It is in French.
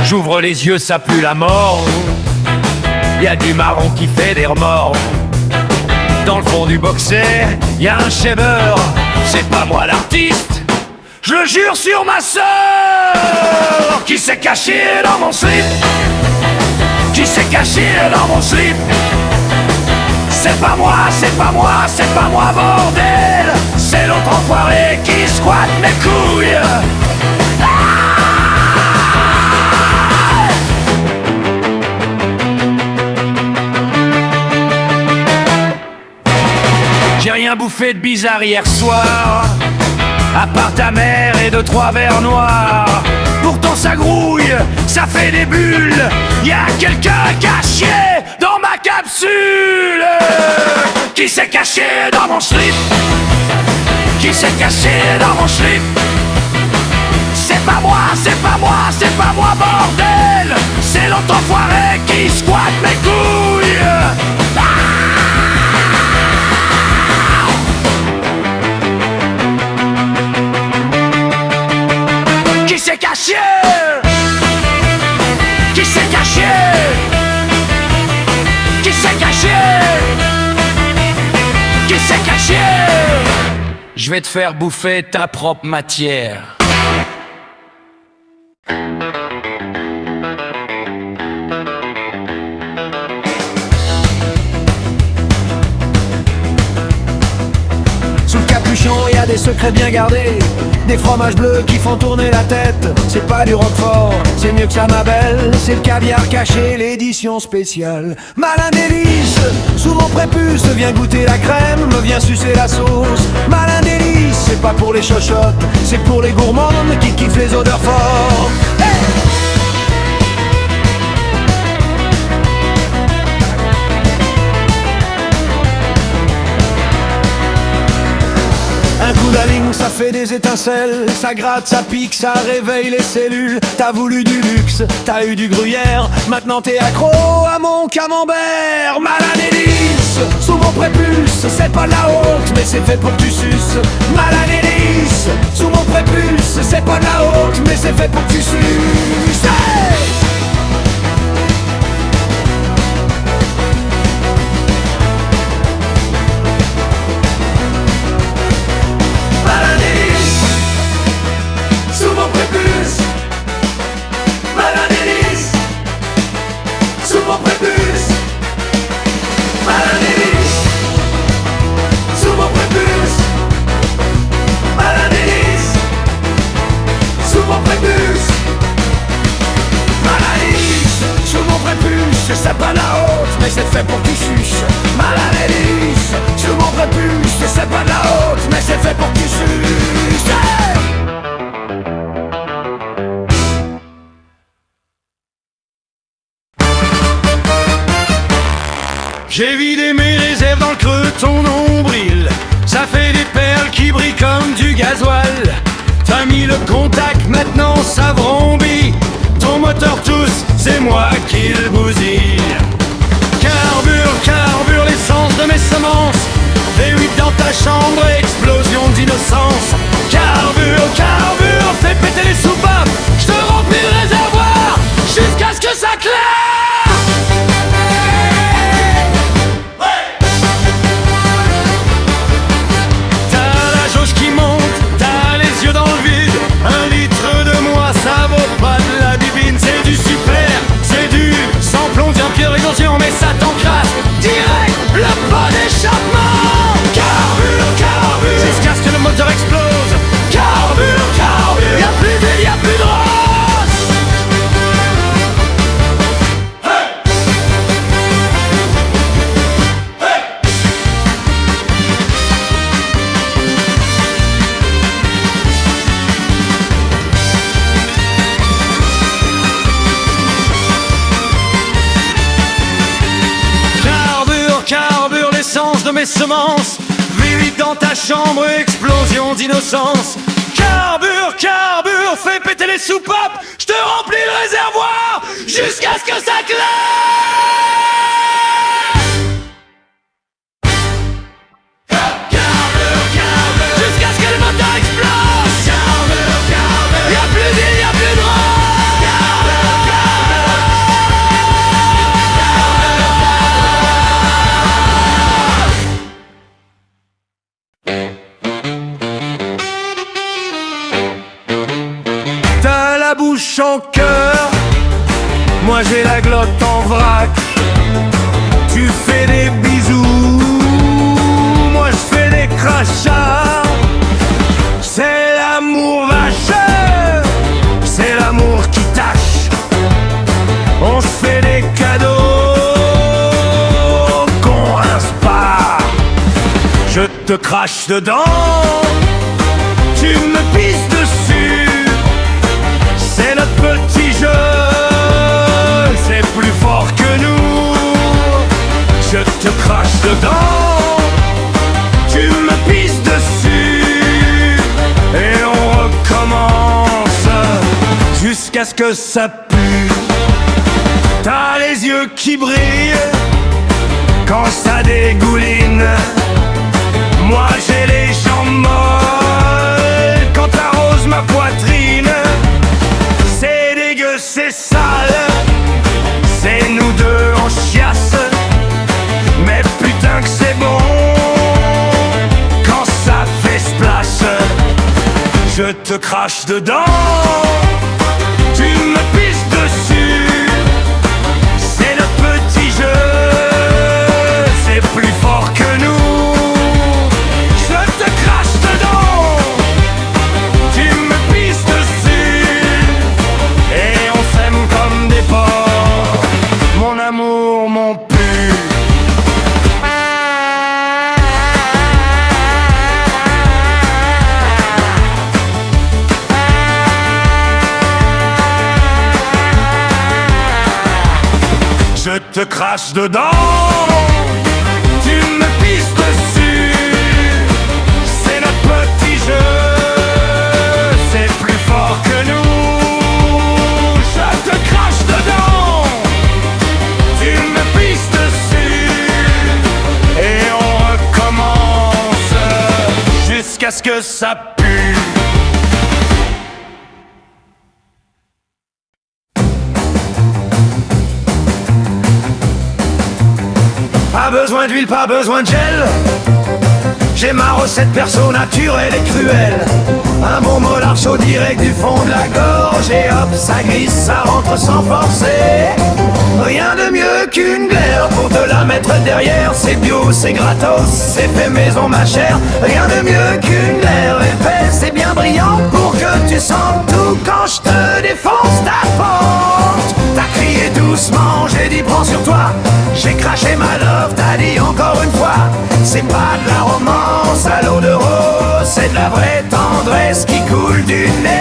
J'ouvre les yeux, ça pue la mort. Y'a du marron qui fait des remords. Dans le fond du boxer, y'a un shaver. C'est pas moi l'artiste, je le jure sur ma sœur. Qui s'est caché dans mon slip? Qui s'est caché dans mon slip? C'est pas moi, c'est pas moi, c'est pas moi, bordel. C'est l'autre enfoiré qui squatte mes couilles. J'ai rien bouffé de bizarre hier soir, à part ta mère et 2-3 verres noirs. Pourtant ça grouille, ça fait des bulles. Y'a quelqu'un caché dans ma capsule. Qui s'est caché dans mon slip? Qui s'est caché dans mon slip? C'est pas moi, c'est pas moi, c'est pas moi, bordel. C'est l'autre enfoiré qui squatte mes couilles. Qui s'est caché? Qui s'est caché? Qui s'est caché? Qui s'est caché? Je vais te faire bouffer ta propre matière. Sous le capuchon, y a des secrets bien gardés. Des fromages bleus qui font tourner la tête. C'est pas du roquefort, c'est mieux que ça ma belle. C'est le caviar caché, l'édition spéciale. Malin délice, sous mon prépuce. Viens goûter la crème, me viens sucer la sauce. Malin délice, c'est pas pour les chochottes, c'est pour les gourmandes qui kiffent les odeurs fortes. Hey! Un coup d'aligne, ça fait des étincelles. Ça gratte, ça pique, ça réveille les cellules. T'as voulu du luxe, t'as eu du gruyère. Maintenant t'es accro à mon camembert. Malin hélice, sous mon prépuce. C'est pas de la honte, mais c'est fait pour que tu suces. Malin hélice, sous mon prépuce. C'est pas de la honte, mais c'est fait pour que tu suces. Hey! C'est pas la honte, mais c'est fait pour que tu suces. Malin hélice, sous mon prépuce. C'est pas la honte, mais c'est fait pour que tu suces. J'ai vidé mes réserves dans le creux de ton nombril. Ça fait des perles qui brillent comme du gasoil. T'as mis le contact, maintenant ça vrombit. Ton moteur tousse, c'est moi qui le bousille. Carbure, carbure l'essence de mes semences. V8 dans ta chambre, explosion d'innocence. Carbure, carbure, fais péter les soupapes. Je te remplis le réservoir jusqu'à ce que ça claque. T'as la jauge qui monte, t'as les yeux dans le vide. 1 litre de moi, ça vaut pas de la divine. C'est du super, c'est du sans plomb, bien pire extension, mais ça t'encrasse direct le pas d'échappement. Carbure, carbure, jusqu'à ce que le moteur explose. Carbure, carbure, y'a plus d'huile, y'a plus de rose. Hey! Hey! Carbure, carbure l'essence de mes semences. V8 dans ta chambre, explosion d'innocence. Carbure, carbure, fais péter les soupapes. Je te remplis le réservoir jusqu'à ce que ça claque. Carbure, carbure, jusqu'à ce que le moteur explose. Carbure, carbure, y'a plus d'huile, y'a plus de rose. Carbure, carbure. bouche en cœur, moi j'ai la glotte en vrac. Tu fais des bisous, moi je fais des crachats. C'est l'amour vacheur, c'est l'amour qui tâche. On se fait des cadeaux qu'on rince pas. Je te crache dedans, tu me pisses dessus. C'est notre petit jeu, c'est plus fort que nous. Je te crache dedans, tu me pisses dessus. Et on recommence jusqu'à ce que ça pue. T'as les yeux qui brillent quand ça dégouline. Moi j'ai les jambes molles quand t'arroses ma poitrine. C'est dégueu, c'est sale, c'est nous deux en chiasse. Mais putain que c'est bon quand ça fait splash. Je te crache dedans, tu me pisses dessus. C'est notre petit jeu, c'est plus fort que nous. Amour, mon pu. Je te crache dedans, tu me pisses dessus. C'est notre petit jeu, c'est plus fort que nous. Je te crache dedans, tu me pisses dessus. Et on recommence jusqu'à ce que ça pue. Pas besoin d'huile, pas besoin de gel. J'ai ma recette perso naturelle et cruelle. Un bon molar chaud direct du fond de la gorge. Et hop, ça glisse, ça rentre sans forcer. Rien de mieux qu'une glaire pour te la mettre derrière. C'est bio, c'est gratos, c'est fait maison ma chère. Rien de mieux qu'une glaire épaisse et bien brillante pour que tu sentes tout quand je te défonce ta pente. T'as crié doucement, j'ai dit prends sur toi. J'ai craché ma love, t'as dit encore une fois. C'est pas de la romance à l'eau de rose, c'est de la vraie tendresse qui coule du nez.